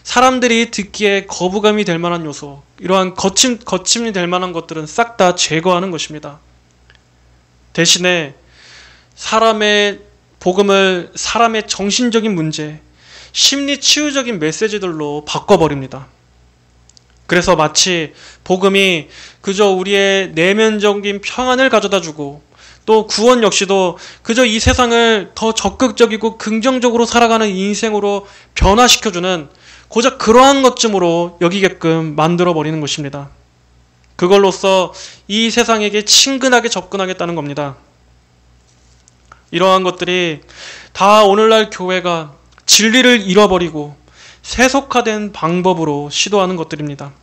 사람들이 듣기에 거부감이 될 만한 요소, 이러한 거침이 될 만한 것들은 싹 다 제거하는 것입니다. 대신에 사람의 복음을 사람의 정신적인 문제, 심리 치유적인 메시지들로 바꿔버립니다. 그래서 마치 복음이 그저 우리의 내면적인 평안을 가져다주고 또 구원 역시도 그저 이 세상을 더 적극적이고 긍정적으로 살아가는 인생으로 변화시켜주는 고작 그러한 것쯤으로 여기게끔 만들어버리는 것입니다. 그걸로써 이 세상에게 친근하게 접근하겠다는 겁니다. 이러한 것들이 다 오늘날 교회가 진리를 잃어버리고 세속화된 방법으로 시도하는 것들입니다.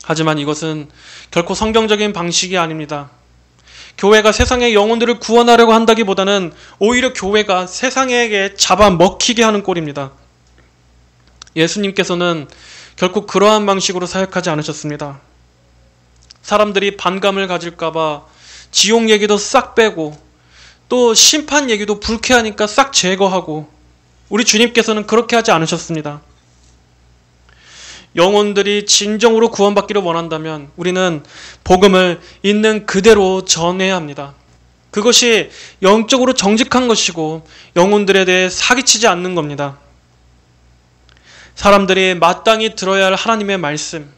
하지만 이것은 결코 성경적인 방식이 아닙니다. 교회가 세상의 영혼들을 구원하려고 한다기보다는 오히려 교회가 세상에게 잡아먹히게 하는 꼴입니다. 예수님께서는 결코 그러한 방식으로 사역하지 않으셨습니다. 사람들이 반감을 가질까봐 지옥 얘기도 싹 빼고 또 심판 얘기도 불쾌하니까 싹 제거하고, 우리 주님께서는 그렇게 하지 않으셨습니다. 영혼들이 진정으로 구원받기를 원한다면 우리는 복음을 있는 그대로 전해야 합니다. 그것이 영적으로 정직한 것이고 영혼들에 대해 사기치지 않는 겁니다. 사람들이 마땅히 들어야 할 하나님의 말씀,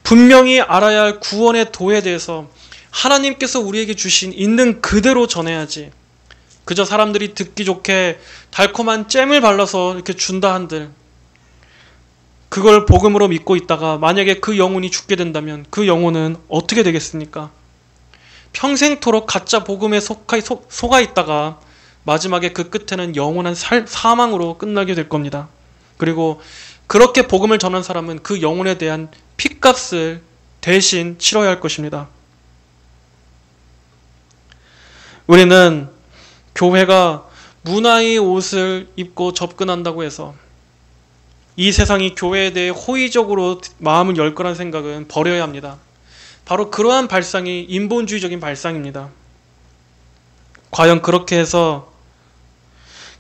분명히 알아야 할 구원의 도에 대해서 하나님께서 우리에게 주신 있는 그대로 전해야지, 그저 사람들이 듣기 좋게 달콤한 잼을 발라서 이렇게 준다 한들 그걸 복음으로 믿고 있다가 만약에 그 영혼이 죽게 된다면 그 영혼은 어떻게 되겠습니까? 평생토록 가짜 복음에 속아 있다가 마지막에 그 끝에는 영원한 사망으로 끝나게 될 겁니다. 그리고 그렇게 복음을 전한 사람은 그 영혼에 대한 핏값을 대신 치러야 할 것입니다. 우리는 교회가 문화의 옷을 입고 접근한다고 해서 이 세상이 교회에 대해 호의적으로 마음을 열 거란 생각은 버려야 합니다. 바로 그러한 발상이 인본주의적인 발상입니다. 과연 그렇게 해서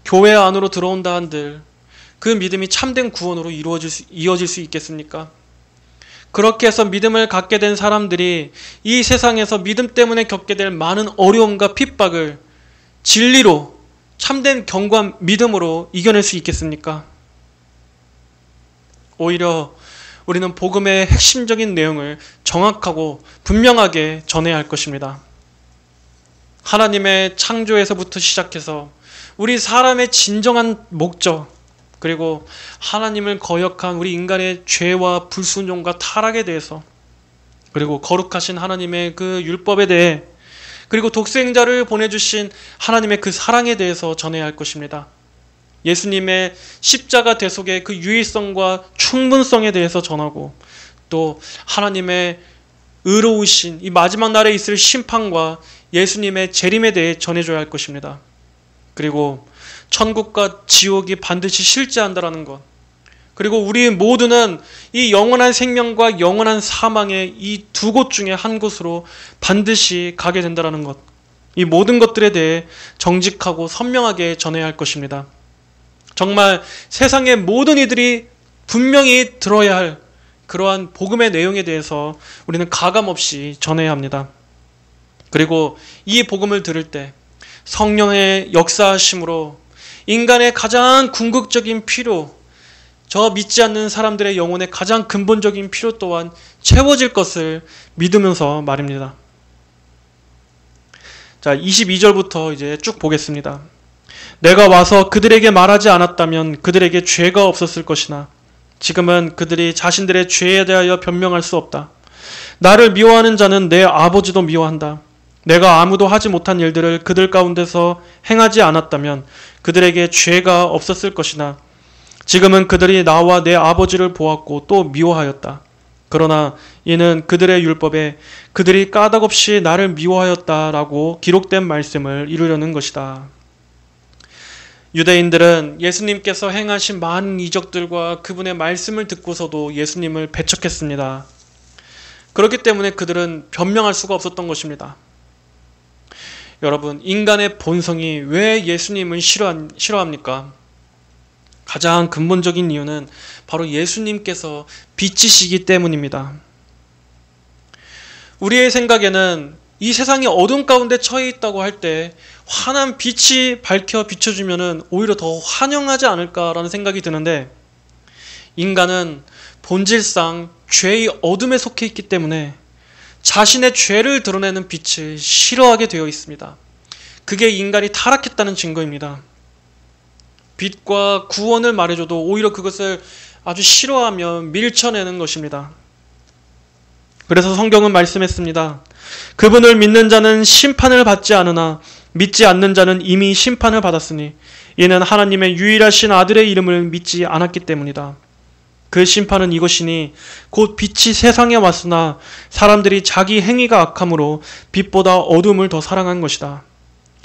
교회 안으로 들어온다 한들 그 믿음이 참된 구원으로 이어질 수 있겠습니까? 그렇게 해서 믿음을 갖게 된 사람들이 이 세상에서 믿음 때문에 겪게 될 많은 어려움과 핍박을 진리로, 참된 경고한 믿음으로 이겨낼 수 있겠습니까? 오히려 우리는 복음의 핵심적인 내용을 정확하고 분명하게 전해야 할 것입니다. 하나님의 창조에서부터 시작해서 우리 사람의 진정한 목적, 그리고 하나님을 거역한 우리 인간의 죄와 불순종과 타락에 대해서, 그리고 거룩하신 하나님의 그 율법에 대해, 그리고 독생자를 보내주신 하나님의 그 사랑에 대해서 전해야 할 것입니다. 예수님의 십자가 대속의 그 유일성과 충분성에 대해서 전하고, 또 하나님의 의로우신 이 마지막 날에 있을 심판과 예수님의 재림에 대해 전해줘야 할 것입니다. 그리고 천국과 지옥이 반드시 실제한다라는 것, 그리고 우리 모두는 이 영원한 생명과 영원한 사망의 이 두 곳 중에 한 곳으로 반드시 가게 된다는 것, 이 모든 것들에 대해 정직하고 선명하게 전해야 할 것입니다. 정말 세상의 모든 이들이 분명히 들어야 할 그러한 복음의 내용에 대해서 우리는 가감없이 전해야 합니다. 그리고 이 복음을 들을 때 성령의 역사하심으로 인간의 가장 궁극적인 필요, 저 믿지 않는 사람들의 영혼의 가장 근본적인 필요 또한 채워질 것을 믿으면서 말입니다. 자, 22절부터 이제 쭉 보겠습니다. 내가 와서 그들에게 말하지 않았다면 그들에게 죄가 없었을 것이나 지금은 그들이 자신들의 죄에 대하여 변명할 수 없다. 나를 미워하는 자는 내 아버지도 미워한다. 내가 아무도 하지 못한 일들을 그들 가운데서 행하지 않았다면 그들에게 죄가 없었을 것이나 지금은 그들이 나와 내 아버지를 보았고 또 미워하였다. 그러나 이는 그들의 율법에 그들이 까닭없이 나를 미워하였다라고 기록된 말씀을 이루려는 것이다. 유대인들은 예수님께서 행하신 많은 이적들과 그분의 말씀을 듣고서도 예수님을 배척했습니다. 그렇기 때문에 그들은 변명할 수가 없었던 것입니다. 여러분, 인간의 본성이 왜 예수님을 싫어합니까? 가장 근본적인 이유는 바로 예수님께서 빛이시기 때문입니다. 우리의 생각에는 이 세상이 어둠 가운데 처해 있다고 할 때 환한 빛이 밝혀 비춰주면 오히려 더 환영하지 않을까라는 생각이 드는데, 인간은 본질상 죄의 어둠에 속해 있기 때문에 자신의 죄를 드러내는 빛을 싫어하게 되어 있습니다. 그게 인간이 타락했다는 증거입니다. 빛과 구원을 말해줘도 오히려 그것을 아주 싫어하며 밀쳐내는 것입니다. 그래서 성경은 말씀했습니다. 그분을 믿는 자는 심판을 받지 않으나 믿지 않는 자는 이미 심판을 받았으니 이는 하나님의 유일하신 아들의 이름을 믿지 않았기 때문이다. 그 심판은 이것이니 곧 빛이 세상에 왔으나 사람들이 자기 행위가 악함으로 빛보다 어둠을 더 사랑한 것이다.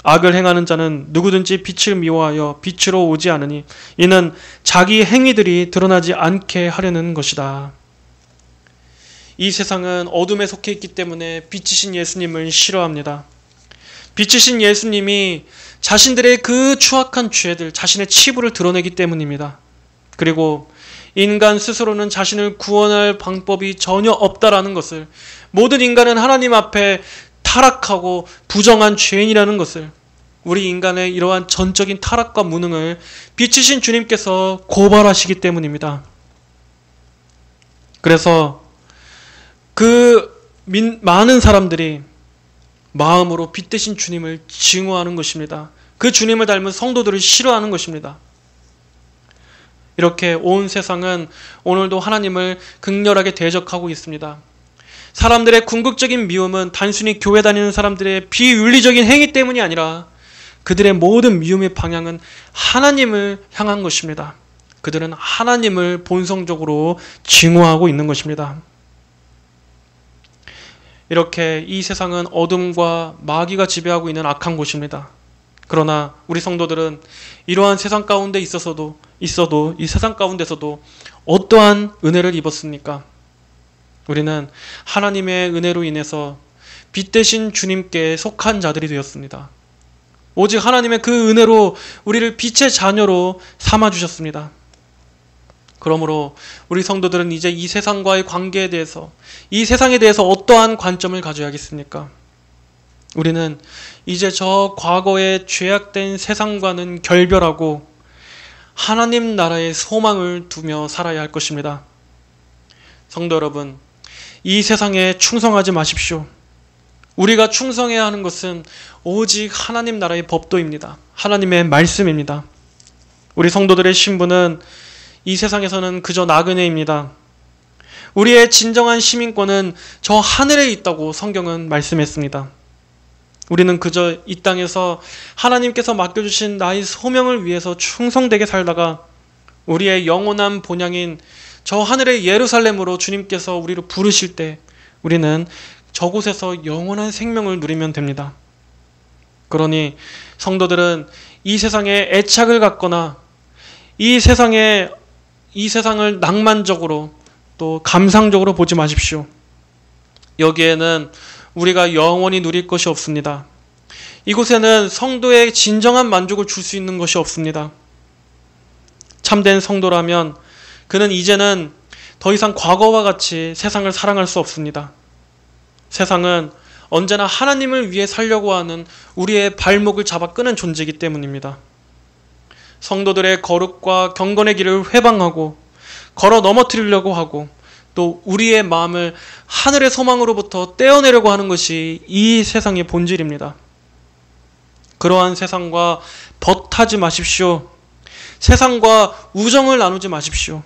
악을 행하는 자는 누구든지 빛을 미워하여 빛으로 오지 않으니 이는 자기 행위들이 드러나지 않게 하려는 것이다. 이 세상은 어둠에 속해 있기 때문에 빛이신 예수님을 싫어합니다. 빛이신 예수님이 자신들의 그 추악한 죄들, 자신의 치부를 드러내기 때문입니다. 그리고 인간 스스로는 자신을 구원할 방법이 전혀 없다라는 것을, 모든 인간은 하나님 앞에 타락하고 부정한 죄인이라는 것을, 우리 인간의 이러한 전적인 타락과 무능을 빛이신 주님께서 고발하시기 때문입니다. 그래서 그 많은 사람들이 마음으로 빛 대신 주님을 증오하는 것입니다. 그 주님을 닮은 성도들을 싫어하는 것입니다. 이렇게 온 세상은 오늘도 하나님을 극렬하게 대적하고 있습니다. 사람들의 궁극적인 미움은 단순히 교회 다니는 사람들의 비윤리적인 행위 때문이 아니라 그들의 모든 미움의 방향은 하나님을 향한 것입니다. 그들은 하나님을 본성적으로 증오하고 있는 것입니다. 이렇게 이 세상은 어둠과 마귀가 지배하고 있는 악한 곳입니다. 그러나 우리 성도들은 이러한 세상 가운데 있어도 이 세상 가운데서도 어떠한 은혜를 입었습니까? 우리는 하나님의 은혜로 인해서 빛 대신 주님께 속한 자들이 되었습니다. 오직 하나님의 그 은혜로 우리를 빛의 자녀로 삼아주셨습니다. 그러므로 우리 성도들은 이제 이 세상과의 관계에 대해서, 이 세상에 대해서 어떠한 관점을 가져야겠습니까? 우리는 이제 저 과거의 죄악된 세상과는 결별하고 하나님 나라의 소망을 두며 살아야 할 것입니다. 성도 여러분, 이 세상에 충성하지 마십시오. 우리가 충성해야 하는 것은 오직 하나님 나라의 법도입니다. 하나님의 말씀입니다. 우리 성도들의 신분은 이 세상에서는 그저 나그네입니다. 우리의 진정한 시민권은 저 하늘에 있다고 성경은 말씀했습니다. 우리는 그저 이 땅에서 하나님께서 맡겨주신 나의 소명을 위해서 충성되게 살다가 우리의 영원한 본향인 저 하늘의 예루살렘으로 주님께서 우리를 부르실 때 우리는 저곳에서 영원한 생명을 누리면 됩니다. 그러니 성도들은 이 세상에 애착을 갖거나 이 세상을 낭만적으로 또 감상적으로 보지 마십시오. 여기에는 우리가 영원히 누릴 것이 없습니다. 이곳에는 성도의 진정한 만족을 줄 수 있는 것이 없습니다. 참된 성도라면 그는 이제는 더 이상 과거와 같이 세상을 사랑할 수 없습니다. 세상은 언제나 하나님을 위해 살려고 하는 우리의 발목을 잡아 끄는 존재이기 때문입니다. 성도들의 거룩과 경건의 길을 회방하고 걸어 넘어뜨리려고 하고 또 우리의 마음을 하늘의 소망으로부터 떼어내려고 하는 것이 이 세상의 본질입니다. 그러한 세상과 벗하지 마십시오. 세상과 우정을 나누지 마십시오.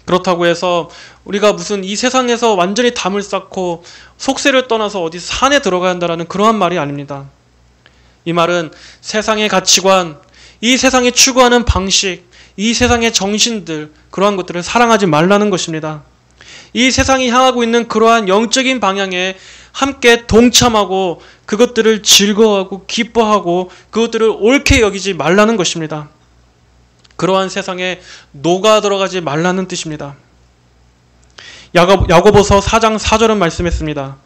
그렇다고 해서 우리가 무슨 이 세상에서 완전히 담을 쌓고 속세를 떠나서 어디 산에 들어가야 한다라는 그러한 말이 아닙니다. 이 말은 세상의 가치관, 이 세상이 추구하는 방식, 이 세상의 정신들, 그러한 것들을 사랑하지 말라는 것입니다. 이 세상이 향하고 있는 그러한 영적인 방향에 함께 동참하고 그것들을 즐거워하고 기뻐하고 그것들을 옳게 여기지 말라는 것입니다. 그러한 세상에 녹아 들어가지 말라는 뜻입니다. 야고보서 4장 4절은 말씀했습니다.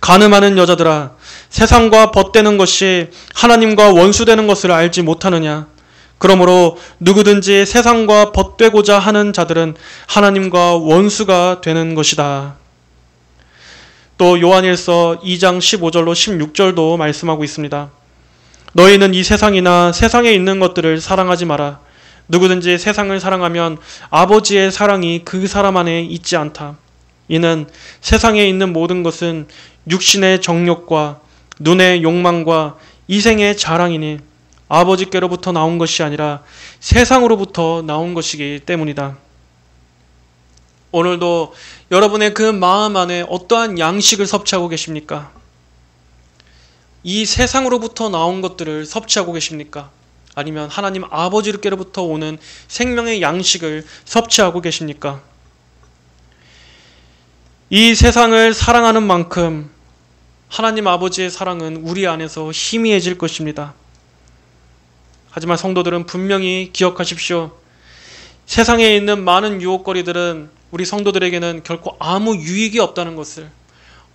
간음하는 여자들아, 세상과 벗되는 것이 하나님과 원수되는 것을 알지 못하느냐? 그러므로 누구든지 세상과 벗되고자 하는 자들은 하나님과 원수가 되는 것이다. 또 요한일서 2장 15절로 16절도 말씀하고 있습니다. 너희는 이 세상이나 세상에 있는 것들을 사랑하지 마라. 누구든지 세상을 사랑하면 아버지의 사랑이 그 사람 안에 있지 않다. 이는 세상에 있는 모든 것은 육신의 정욕과 눈의 욕망과 이생의 자랑이니 아버지께로부터 나온 것이 아니라 세상으로부터 나온 것이기 때문이다. 오늘도 여러분의 그 마음 안에 어떠한 양식을 섭취하고 계십니까? 이 세상으로부터 나온 것들을 섭취하고 계십니까? 아니면 하나님 아버지께로부터 오는 생명의 양식을 섭취하고 계십니까? 이 세상을 사랑하는 만큼 하나님 아버지의 사랑은 우리 안에서 희미해질 것입니다. 하지만 성도들은 분명히 기억하십시오. 세상에 있는 많은 유혹거리들은 우리 성도들에게는 결코 아무 유익이 없다는 것을,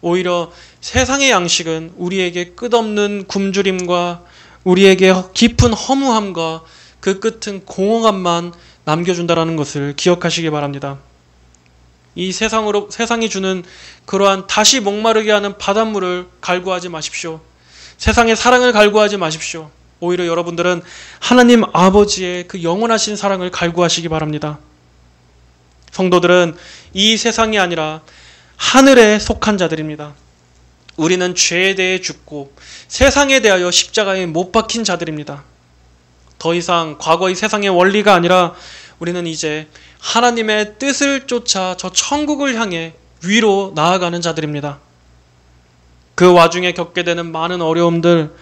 오히려 세상의 양식은 우리에게 끝없는 굶주림과 우리에게 깊은 허무함과 그 끝은 공허감만 남겨준다는 것을 기억하시기 바랍니다. 이 세상이 주는 그러한 다시 목마르게 하는 바닷물을 갈구하지 마십시오. 세상의 사랑을 갈구하지 마십시오. 오히려 여러분들은 하나님 아버지의 그 영원하신 사랑을 갈구하시기 바랍니다. 성도들은 이 세상이 아니라 하늘에 속한 자들입니다. 우리는 죄에 대해 죽고 세상에 대하여 십자가에 못 박힌 자들입니다. 더 이상 과거의 세상의 원리가 아니라 우리는 이제 하나님의 뜻을 쫓아 저 천국을 향해 위로 나아가는 자들입니다. 그 와중에 겪게 되는 많은 어려움들,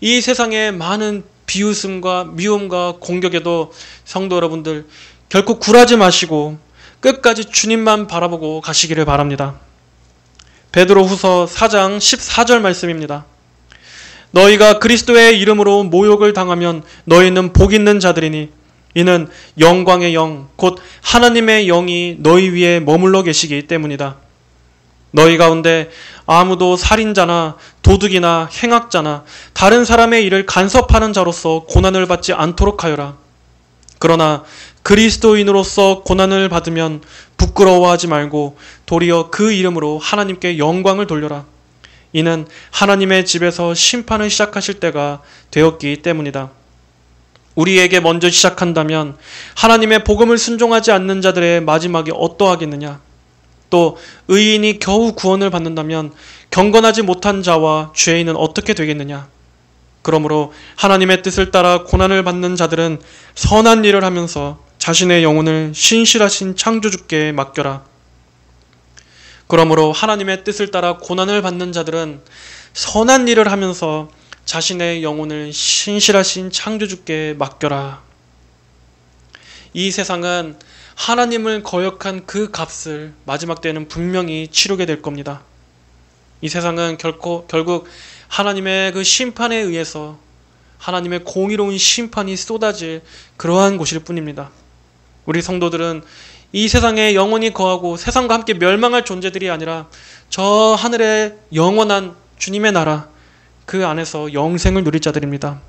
이 세상의 많은 비웃음과 미움과 공격에도 성도 여러분들 결코 굴하지 마시고 끝까지 주님만 바라보고 가시기를 바랍니다. 베드로후서 4장 14절 말씀입니다. 너희가 그리스도의 이름으로 모욕을 당하면 너희는 복 있는 자들이니 이는 영광의 영 곧 하나님의 영이 너희 위에 머물러 계시기 때문이다. 너희 가운데 아무도 살인자나 도둑이나 행악자나 다른 사람의 일을 간섭하는 자로서 고난을 받지 않도록 하여라. 그러나 그리스도인으로서 고난을 받으면 부끄러워하지 말고 도리어 그 이름으로 하나님께 영광을 돌려라. 이는 하나님의 집에서 심판을 시작하실 때가 되었기 때문이다. 우리에게 먼저 시작한다면 하나님의 복음을 순종하지 않는 자들의 마지막이 어떠하겠느냐? 또 의인이 겨우 구원을 받는다면 경건하지 못한 자와 죄인은 어떻게 되겠느냐? 그러므로 하나님의 뜻을 따라 고난을 받는 자들은 선한 일을 하면서 자신의 영혼을 신실하신 창조주께 맡겨라. 그러므로 하나님의 뜻을 따라 고난을 받는 자들은 선한 일을 하면서 자신의 영혼을 신실하신 창조주께 맡겨라. 이 세상은 하나님을 거역한 그 값을 마지막 때에는 분명히 치르게 될 겁니다. 이 세상은 결국 하나님의 그 심판에 의해서 하나님의 공의로운 심판이 쏟아질 그러한 곳일 뿐입니다. 우리 성도들은 이 세상에 영원히 거하고 세상과 함께 멸망할 존재들이 아니라 저 하늘의 영원한 주님의 나라, 그 안에서 영생을 누릴 자들입니다.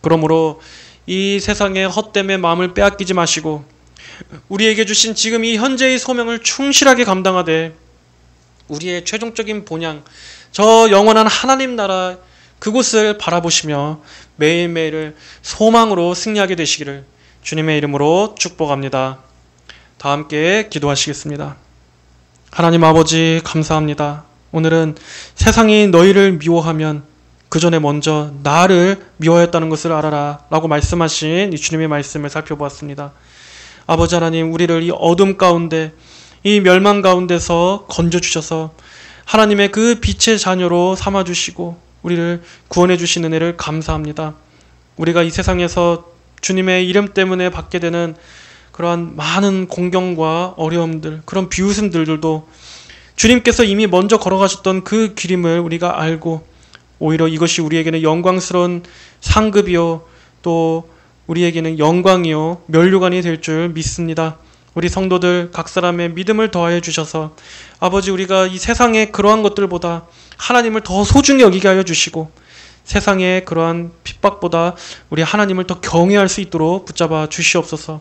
그러므로 이 세상의 헛됨의 마음을 빼앗기지 마시고 우리에게 주신 지금 이 현재의 소명을 충실하게 감당하되 우리의 최종적인 본향, 저 영원한 하나님 나라 그곳을 바라보시며 매일매일을 소망으로 승리하게 되시기를 주님의 이름으로 축복합니다. 다 함께 기도하시겠습니다. 하나님 아버지 감사합니다. 오늘은 세상이 너희를 미워하면 그 전에 먼저 나를 미워했다는 것을 알아라 라고 말씀하신 이 주님의 말씀을 살펴보았습니다. 아버지 하나님, 우리를 이 어둠 가운데 이 멸망 가운데서 건져주셔서 하나님의 그 빛의 자녀로 삼아주시고 우리를 구원해 주신 은혜를 감사합니다. 우리가 이 세상에서 주님의 이름 때문에 받게 되는 그러한 많은 공경과 어려움들, 그런 비웃음들도 주님께서 이미 먼저 걸어가셨던 그 길임을 우리가 알고 오히려 이것이 우리에게는 영광스러운 상급이요 또 우리에게는 영광이요 면류관이 될 줄 믿습니다. 우리 성도들 각 사람의 믿음을 더하여 주셔서 아버지 우리가 이 세상의 그러한 것들보다 하나님을 더 소중히 여기게 하여 주시고 세상의 그러한 핍박보다 우리 하나님을 더 경외할 수 있도록 붙잡아 주시옵소서.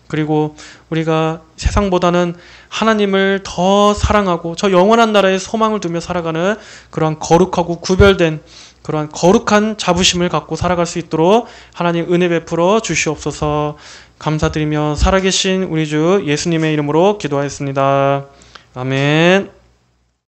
그리고 우리가 세상보다는 하나님을 더 사랑하고 저 영원한 나라에 소망을 두며 살아가는 그러한 거룩하고 구별된 그러한 거룩한 자부심을 갖고 살아갈 수 있도록 하나님 은혜 베풀어 주시옵소서. 감사드리며 살아계신 우리 주 예수님의 이름으로 기도하였습니다. 아멘.